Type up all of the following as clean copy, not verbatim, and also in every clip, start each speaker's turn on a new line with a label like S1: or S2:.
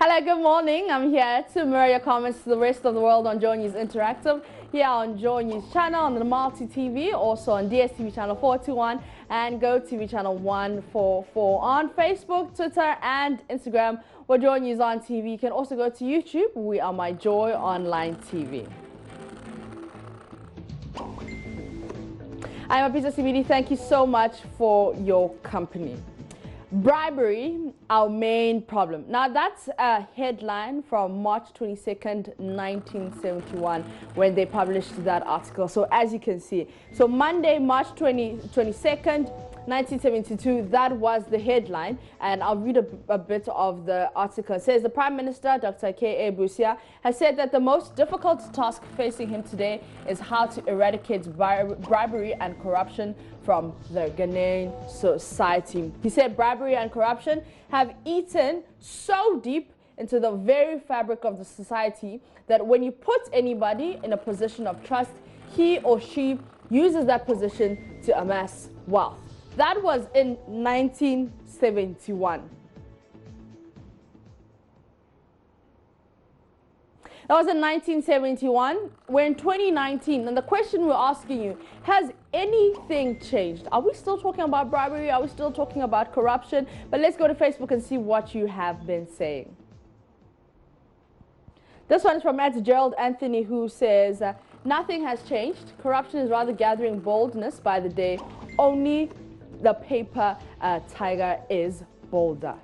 S1: Hello, good morning. I'm here to mirror your comments to the rest of the world on Joy News Interactive, here on Joy News channel, on the Multi TV, also on DSTV channel 421 and GoTV channel 144, on Facebook, Twitter and Instagram. We're Joy News on TV. You can also go to YouTube. We are My Joy Online TV. I'm Apita CBD. Thank you so much for your company. Bribery, our main problem. Now that's a headline from March 22nd, 1971, when they published that article. So as you can see, so Monday, March 22nd, 1972, that was the headline, and I'll read a bit of the article. It says the Prime Minister, Dr. K.A. Busia, has said that the most difficult task facing him today is how to eradicate bribery and corruption from the Ghanaian society. He said bribery and corruption have eaten so deep into the very fabric of the society that when you put anybody in a position of trust, he or she uses that position to amass wealth. That was in 1971. That was in 1971. We're in 2019, and the question we're asking you, has anything changed? Are we still talking about bribery? Are we still talking about corruption? But let's go to Facebook and see what you have been saying. This one is from Gerald Anthony, who says, nothing has changed. Corruption is rather gathering boldness by the day. Only the paper tiger is bolder.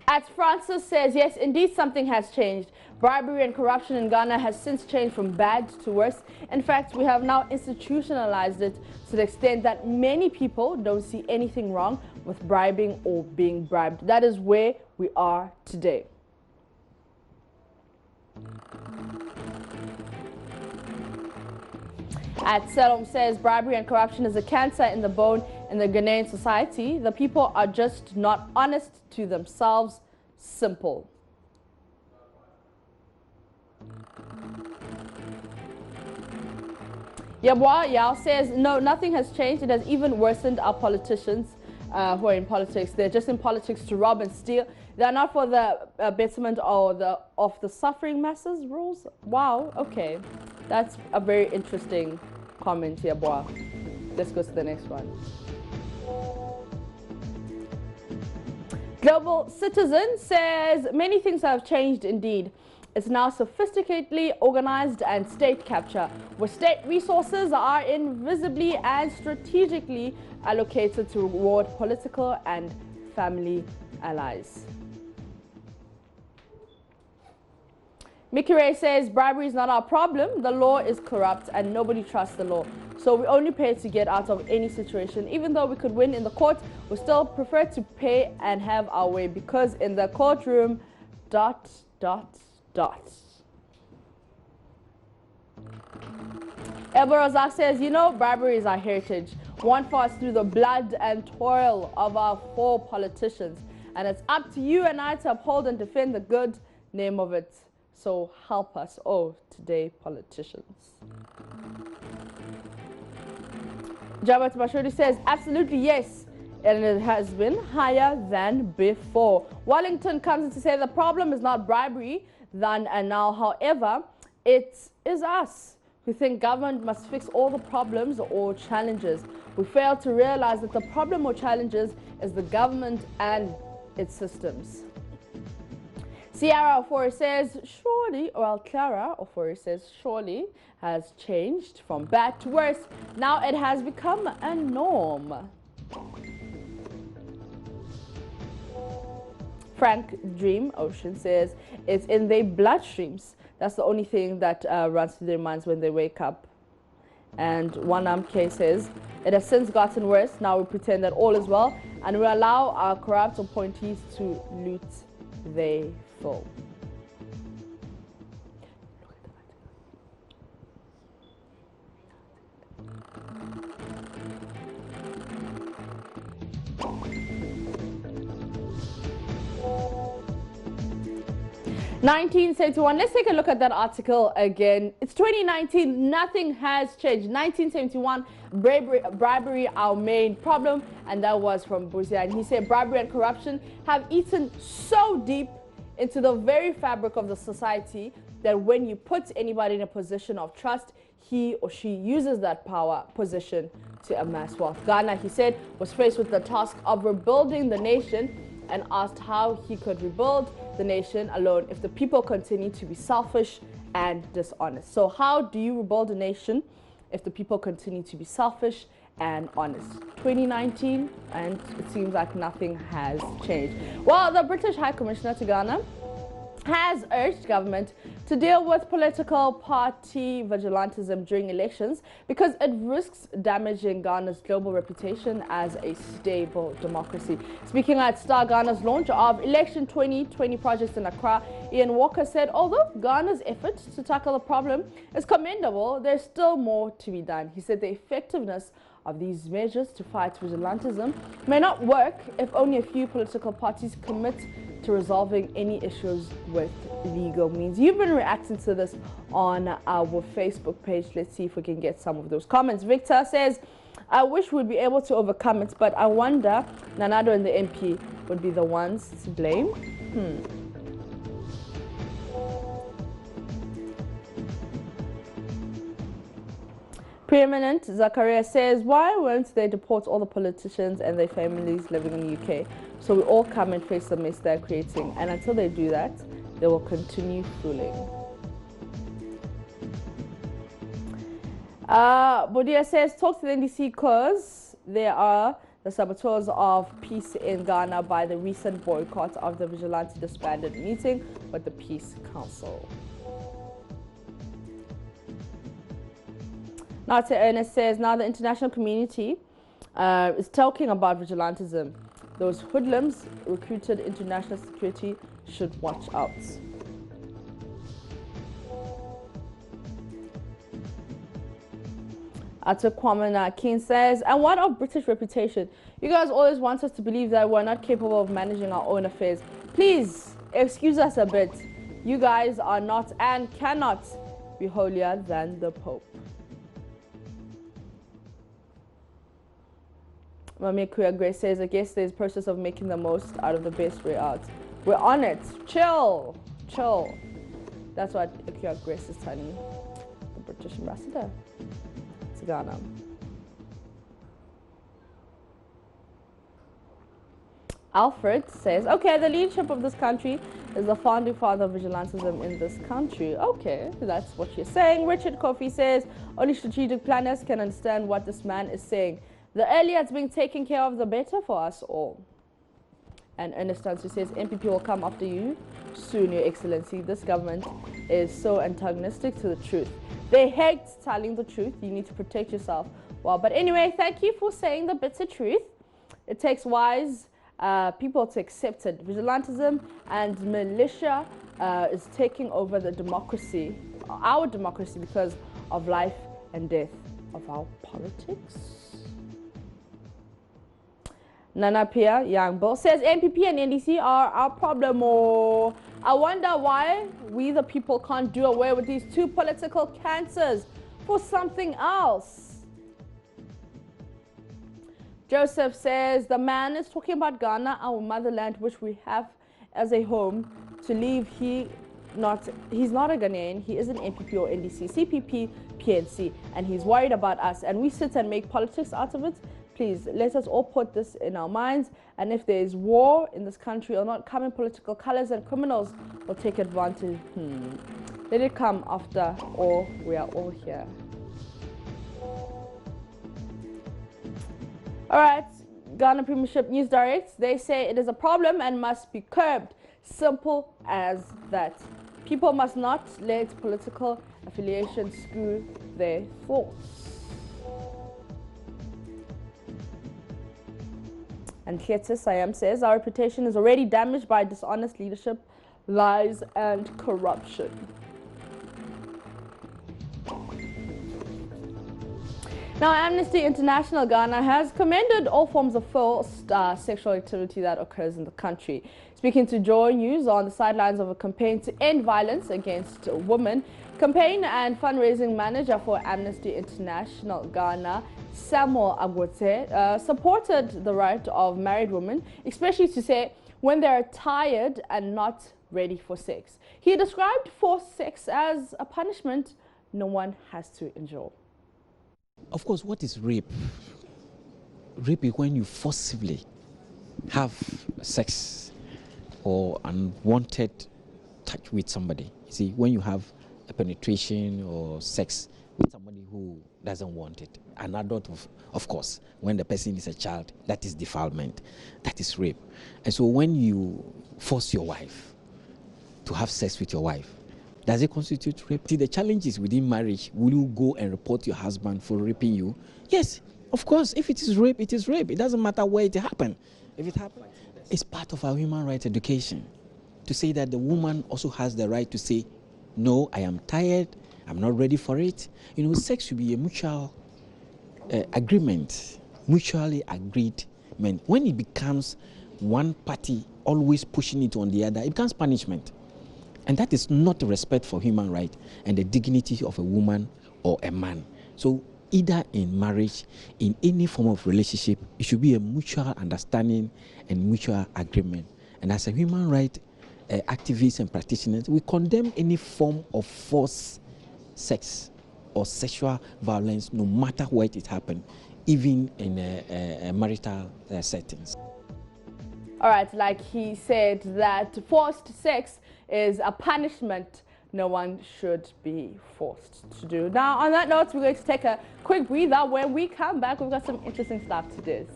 S1: As Francis says, yes, indeed something has changed. Bribery and corruption in Ghana has since changed from bad to worse. In fact, we have now institutionalized it to the extent that many people don't see anything wrong with bribing or being bribed. That is where we are today. At Selom says bribery and corruption is a cancer in the bone in the Ghanaian society. The people are just not honest to themselves. Simple. Yabwa Yao says no, nothing has changed. It has even worsened our politicians who are in politics. They're just in politics to rob and steal. They're not for the betterment or of the suffering masses rules. Wow, okay. That's a very interesting comment here, boy. Let's go to the next one. Global Citizen says many things have changed indeed. It's now sophisticatedly organized and state capture, where state resources are invisibly and strategically allocated to reward political and family allies. Mickey Ray says bribery is not our problem. The law is corrupt and nobody trusts the law. So we only pay to get out of any situation. Even though we could win in the court, we still prefer to pay and have our way, because in the courtroom, ... Elba Razak says, you know, bribery is our heritage. One for us through the blood and toil of our four politicians. And it's up to you and I to uphold and defend the good name of it. So help us, oh, today, politicians. Jabat Bashodi says, absolutely yes, and it has been higher than before. Wellington comes in to say the problem is not bribery then and now. However, it is us who think government must fix all the problems or challenges. We fail to realize that the problem or challenges is the government and its systems. Ciara Ofori says, surely, well, Clara Ofori says, surely has changed from bad to worse. Now it has become a norm. Frank Dream Ocean says, it's in their bloodstreams. That's the only thing that runs through their minds when they wake up. And Wanam K says, it has since gotten worse. Now we pretend that all is well, and we allow our corrupt appointees to loot their full. (1971). Let's take a look at that article again. It's 2019. Nothing has changed. 1971, bribery our main problem, and that was from Buzia. And he said bribery and corruption have eaten so deep into the very fabric of the society that when you put anybody in a position of trust, he or she uses that power position to amass wealth. Ghana, he said, was faced with the task of rebuilding the nation and asked how he could rebuild the nation alone if the people continue to be selfish and dishonest. So how do you rebuild a nation if the people continue to be selfish and honest? 2019, and it seems like nothing has changed. Well, the British High Commissioner to Ghana has urged government to deal with political party vigilantism during elections because it risks damaging Ghana's global reputation as a stable democracy. Speaking at Star Ghana's launch of Election 2020 projects in Accra, Ian Walker said, although Ghana's effort to tackle the problem is commendable, there's still more to be done. He said the effectiveness of these measures to fight vigilantism may not work if only a few political parties commit to resolving any issues with legal means. You've been reacting to this on our Facebook page. Let's see if we can get some of those comments. Victor says, I wish we'd be able to overcome it, but I wonder Nanado and the MP would be the ones to blame. Preeminent Zachariah says, why won't they deport all the politicians and their families living in the UK so we all come and face the mess they're creating? And until they do that, they will continue fooling. Bodia says, talk to the NDC because they are the saboteurs of peace in Ghana by the recent boycott of the Vigilante disbanded meeting with the Peace Council. Nata Ernest says, now the international community is talking about vigilantism. Those hoodlums recruited international security should watch out. Atakwamana King says, and what of British reputation? You guys always want us to believe that we're not capable of managing our own affairs. Please, excuse us a bit. You guys are not and cannot be holier than the Pope. Mami Kuya Grace says, I guess there's a process of making the most out of the best way out. We're on it. Chill. Chill. That's what Kuya Grace is telling the British ambassador to Ghana. Alfred says, okay, the leadership of this country is the founding father of vigilantism in this country. Okay, that's what you're saying. Richard Kofi says, only strategic planners can understand what this man is saying. The earlier it's being taken care of, the better for us all. And Ernest Tansu says, MPP will come after you soon, Your Excellency. This government is so antagonistic to the truth. They hate telling the truth. You need to protect yourself. Well, but anyway, thank you for saying the bitter truth. It takes wise people to accept it. Vigilantism and militia is taking over the democracy, our democracy, because of life and death of our politics. Nana Pia Youngbill says MPP and NDC are our problem. Or I wonder why we the people can't do away with these two political cancers for something else. Joseph says the man is talking about Ghana, our motherland, which we have as a home to leave. He's not a Ghanaian. He isn't MPP or NDC, CPP, PNC, and he's worried about us. And we sit and make politics out of it. Please, let us all put this in our minds. And if there is war in this country or not, coming political colors and criminals will take advantage. Let it come after all. We are all here. All right, Ghana Premiership News Direct. They say it is a problem and must be curbed. Simple as that. People must not let political affiliation screw their thoughts. And Kete Sayam says, our reputation is already damaged by dishonest leadership, lies and corruption. Now, Amnesty International Ghana has commended all forms of forced sexual activity that occurs in the country. Speaking to Joy News on the sidelines of a campaign to end violence against women, Campaign and fundraising manager for Amnesty International Ghana, Samuel Agwote, supported the right of married women, especially to say when they are tired and not ready for sex. He described forced sex as a punishment no one has to endure.
S2: Of course, what is rape? Rape is when you forcibly have sex or unwanted touch with somebody. You see, when you have a penetration or sex with somebody who doesn't want it, an adult, of course, when the person is a child, that is defilement, that is rape. And so when you force your wife to have sex with your wife, does it constitute rape? See, the challenge is within marriage. Will you go and report your husband for raping you? Yes, of course. If it is rape, it is rape. It doesn't matter where it happened. If it happened, it's part of our human rights education to say that the woman also has the right to say, no, I am tired, I'm not ready for it. You know, sex should be a mutual agreement, mutually agreed. When it becomes one party always pushing it on the other, it becomes punishment. And that is not respect for human rights and the dignity of a woman or a man. So either in marriage, in any form of relationship, it should be a mutual understanding and mutual agreement. And as a human rights activists and practitioners, we condemn any form of forced sex or sexual violence, no matter where it happened, even in marital settings.
S1: All right, like he said that forced sex is a punishment no one should be forced to do. Now, on that note, we're going to take a quick breather. When we come back, we've got some interesting stuff to do.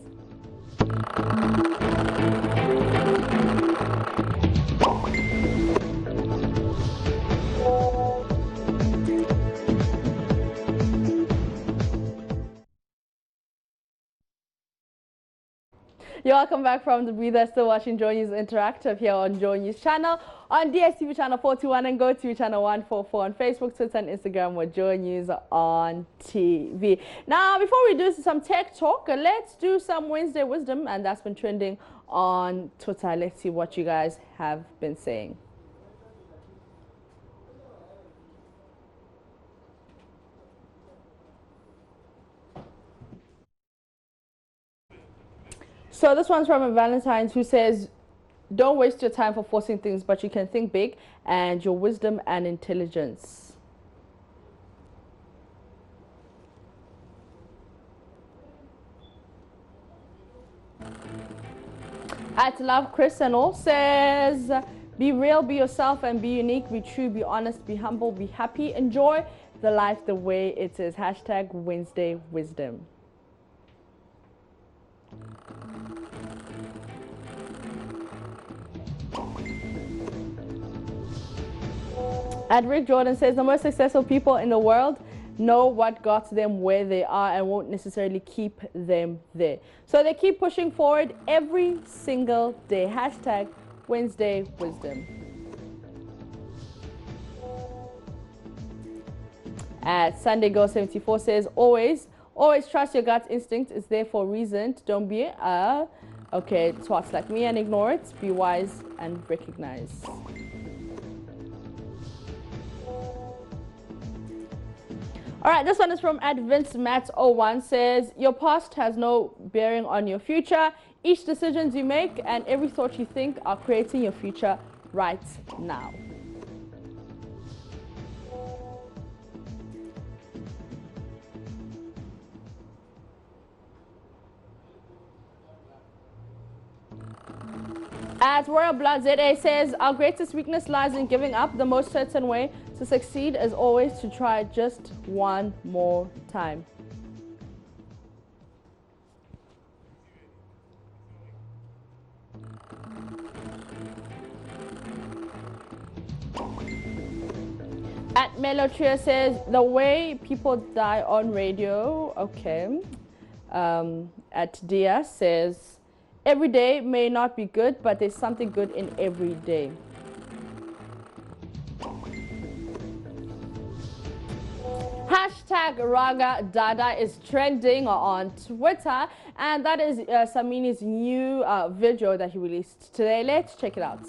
S1: You're welcome back from the breather. Still watching Joy News Interactive here on Joy News channel, on DSTV channel 41 and GoTV channel 144 on Facebook, Twitter, and Instagram with Joy News on TV. Now, before we do some tech talk, let's do some Wednesday wisdom, and that's been trending on Twitter. Let's see what you guys have been saying. So this one's from a Valentine's who says, don't waste your time for forcing things, but you can think big and your wisdom and intelligence. At Love Chris and all says, be real, be yourself, and be unique, be true, be honest, be humble, be happy, enjoy the life the way it is. Hashtag Wednesday Wisdom. And Rick Jordan says, the most successful people in the world know what got them where they are and won't necessarily keep them there. So they keep pushing forward every single day. Hashtag Wednesday Wisdom. Sunday Girl 74 says, always trust your gut instinct. It's there for a reason. Don't be okay, twats like me and ignore it. Be wise and recognize. All right, this one is from @VinceMatt01 says, your past has no bearing on your future. Each decision you make and every thought you think are creating your future right now. At Royal Blood ZA says, our greatest weakness lies in giving up. The most certain way to succeed is always to try just one more time. At Melotria says, the way people die on radio. Okay. At Dia says, every day may not be good, but there's something good in every day. Hashtag Raga Dada is trending on Twitter, and that is Samini's new video that he released today. Let's check it out.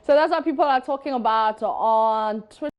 S1: So that's what people are talking about on Twitter.